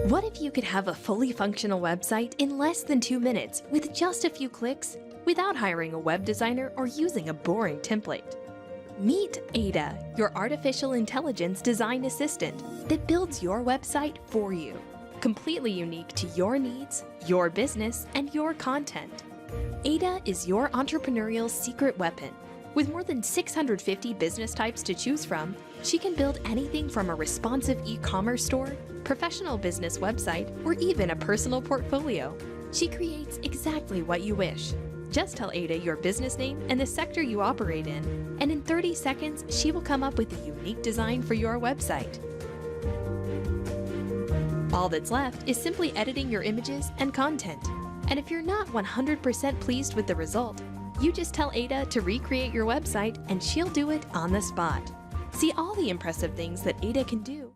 What if you could have a fully functional website in less than 2 minutes with just a few clicks without hiring a web designer or using a boring template? Meet AiDA, your artificial intelligence design assistant that builds your website for you, completely unique to your needs, your business, and your content. AiDA is your entrepreneurial secret weapon. With more than 650 business types to choose from, she can build anything from a responsive e-commerce store, professional business website, or even a personal portfolio. She creates exactly what you wish. Just tell AiDA your business name and the sector you operate in, and in 30 seconds, she will come up with a unique design for your website. All that's left is simply editing your images and content. And if you're not 100% pleased with the result, you just tell AiDA to recreate your website and she'll do it on the spot. See all the impressive things that AiDA can do.